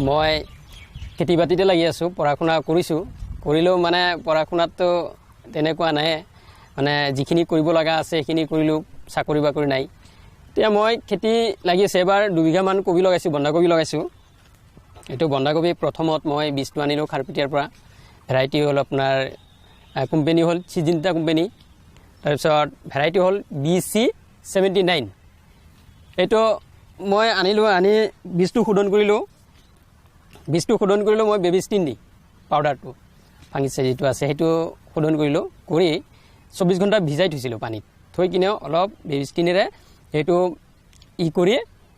মই খেতি বাতিতে লাগি আছোঁ, পঢ়া শুনা কৰিছোঁ, কৰিলেও মানে পঢ়া শুনাততো তেনেকুৱা নাই, মানে যিখিনি কৰিব লগা আছে সেইখিনি কৰিলোঁ, চাকৰি বাকৰি নাই। এতিয়া মই খেতি লাগি আছে, এবাৰ 2 বিঘামান কবি লগাইছোঁ, বন্ধাকবি লগাইছোঁ। এইটো বন্ধাকবি প্ৰথমত মই বীজটো আনিলোঁ খাৰপিটিয়াৰ পৰা, ভেৰাইটি হ'ল আপোনাৰ কোম্পানী হ'ল চিজিন্তা কোম্পানী, তাৰপিছত ভেৰাইটি হ'ল BC79। এইটো মই আনিলোঁ, আনি বীজটো শোধন কৰিলোঁ, মই বেবিষ্টিন দি পাউডাৰটো ফাংগিচাইড যিটো আছে সেইটো শোধন কৰিলোঁ, কৰি 24 ঘণ্টা ভিজাই থৈছিলোঁ পানীত, থৈ কিনেও অলপ বেবিষ্টিনেৰে সেইটো কৰি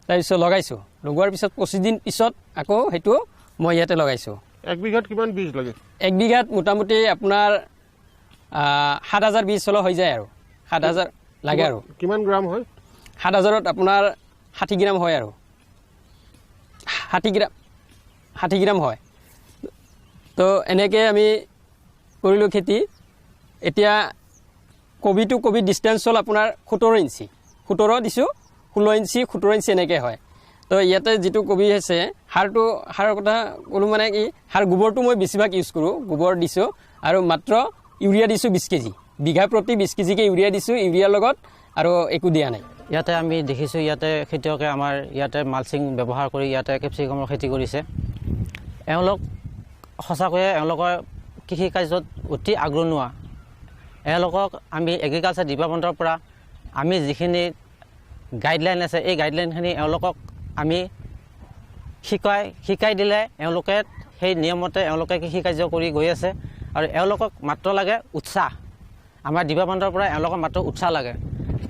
তাৰপিছত লগাইছোঁ। লগোৱাৰ পিছত 25 দিন পিছত আকৌ সেইটো মই ইয়াতে লগাইছোঁ। 1 বিঘাত কিমান বীজ লাগে? 1 বিঘাত মোটামুটি আপোনাৰ 7000 বীজ হ'লে হৈ যায় আৰু 7000 লাগে। আৰু কিমান গ্ৰাম হয়? 7000ত আপোনাৰ 60 গ্ৰাম হয়, আৰু 60 গ্ৰাম হয়। তো এনেকৈ আমি কৰিলোঁ খেতি। এতিয়া কবি টু কবি ডিষ্টেঞ্চ হ'ল আপোনাৰ 17 ইঞ্চি, 17 দিছোঁ, 16 ইঞ্চি, 17 ইঞ্চি এনেকৈ হয়। তো ইয়াতে যিটো কবি আছে, সাৰৰ কথা ক'লোঁ, মানে কি সাৰ গোবৰটো মই বেছিভাগ ইউজ কৰোঁ, গোবৰ দিছোঁ, আৰু মাত্ৰ ইউৰিয়া দিছোঁ 20 কেজি, বিঘা প্ৰতি 20 কেজিকৈ ইউৰিয়া দিছোঁ, ইউৰিয়াৰ লগত আৰু একো দিয়া নাই। ইয়াতে আমি দেখিছোঁ, ইয়াতে খেতিয়কে আমাৰ ইয়াতে মালচিং ব্যৱহাৰ কৰি ইয়াতে কেপচিকামৰ খেতি কৰিছে। এওঁলোক সঁচাকৈয়ে এওঁলোকৰ কৃষি কাৰ্যত অতি আগৰণুৱা। এওঁলোকক আমি এগ্ৰিকালচাৰ ডিপাৰ্টমেণ্টৰ পৰা আমি যিখিনি গাইডলাইন আছে, এই গাইডলাইনখিনি এওঁলোকক আমি শিকাই দিলে এওঁলোকে সেই নিয়মতে এওঁলোকে কৃষি কাৰ্য কৰি গৈ আছে। আৰু এওঁলোকক মাত্ৰ লাগে উৎসাহ, আমাৰ ডিপাৰ্টমেণ্টৰ পৰা এওঁলোকক মাত্ৰ উৎসাহ লাগে।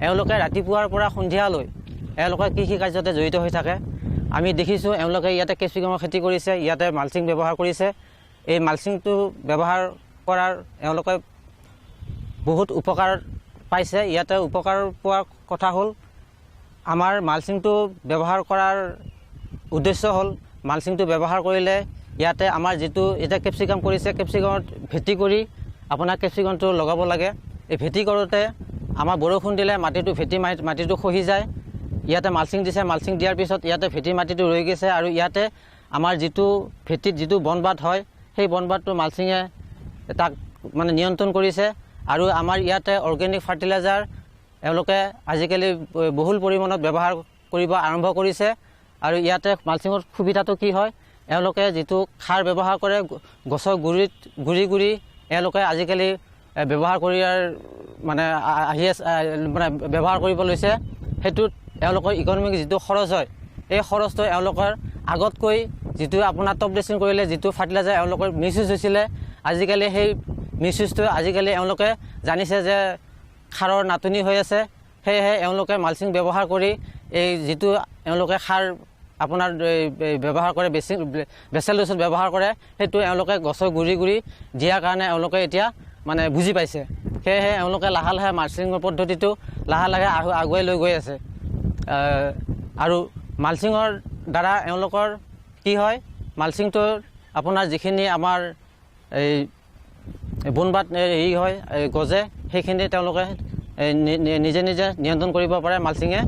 এওঁলোকে ৰাতিপুৱাৰ পৰা সন্ধিয়ালৈ এওঁলোকে কৃষি কাৰ্যতে জড়িত হৈ থাকে। আমি দেখিছোঁ এওঁলোকে ইয়াতে কেপচিকামৰ খেতি কৰিছে, ইয়াতে মালচিং ব্যৱহাৰ কৰিছে। এই মালচিংটো ব্যৱহাৰ কৰাৰ এওঁলোকে বহুত উপকাৰ পাইছে। ইয়াতে উপকাৰ পোৱাৰ কথা হ'ল, আমাৰ মালচিংটো ব্যৱহাৰ কৰাৰ উদ্দেশ্য হ'ল, মালচিংটো ব্যৱহাৰ কৰিলে ইয়াতে আমাৰ যিটো এতিয়া কেপচিকাম কৰিছে, কেপচিকামত ভেটি কৰি আপোনাৰ কেপচিকামটো লগাব লাগে। এই ভেটি কৰোঁতে আমাৰ বৰষুণ দিলে মাটিটো মাটিটো খহি যায়। ইয়াতে মালচিং দিছে, মালচিং দিয়াৰ পিছত ইয়াতে ভেটি মাটিটো ৰৈ গৈছে, আৰু ইয়াতে আমাৰ যিটো ভেটিত যিটো বনবাদ হয়, সেই বনবাদটো মালচিঙে তাক মানে নিয়ন্ত্ৰণ কৰিছে। আৰু আমাৰ ইয়াতে অৰ্গেনিক ফাৰ্টিলাইজাৰ এওঁলোকে আজিকালি বহুল পৰিমাণত ব্যৱহাৰ কৰিব আৰম্ভ কৰিছে। আৰু ইয়াতে মালচিঙৰ সুবিধাটো কি হয়, এওঁলোকে যিটো সাৰ ব্যৱহাৰ কৰে গছৰ গুৰি এওঁলোকে আজিকালি ব্যৱহাৰ কৰি মানে মানে ব্যৱহাৰ কৰিব লৈছে। সেইটোত এওঁলোকৰ ইকনমিক যিটো খৰচ হয়, এই খৰচটো এওঁলোকৰ আগতকৈ যিটো আপোনাৰ টপ ড্ৰেছিং কৰিলে যিটো ফাৰ্টিলাইজাৰ এওঁলোকৰ মিছ ইউজ হৈছিলে, আজিকালি সেই মিছ ইউজটো আজিকালি এওঁলোকে জানিছে যে সাৰৰ নাটনি হৈ আছে। সেয়েহে এওঁলোকে মালচিং ব্যৱহাৰ কৰি এই যিটো এওঁলোকে সাৰ আপোনাৰ ব্যৱহাৰ কৰে, বেচেল ড'জত ব্যৱহাৰ কৰে, সেইটো এওঁলোকে গছৰ গুৰি দিয়াৰ কাৰণে এওঁলোকে এতিয়া মানে বুজি পাইছে। সেয়েহে এওঁলোকে লাহে লাহে মালচিঙৰ পদ্ধতিটো লাহে লাহে আগুৱাই লৈ গৈ আছে। আৰু মালচিঙৰ দ্বাৰা এওঁলোকৰ কি হয়, মালচিংটোৰ আপোনাৰ যিখিনি আমাৰ এই বনবাদ হেৰি হয় গজে, সেইখিনি তেওঁলোকে নিজে নিয়ন্ত্ৰণ কৰিব পাৰে মালচিঙে।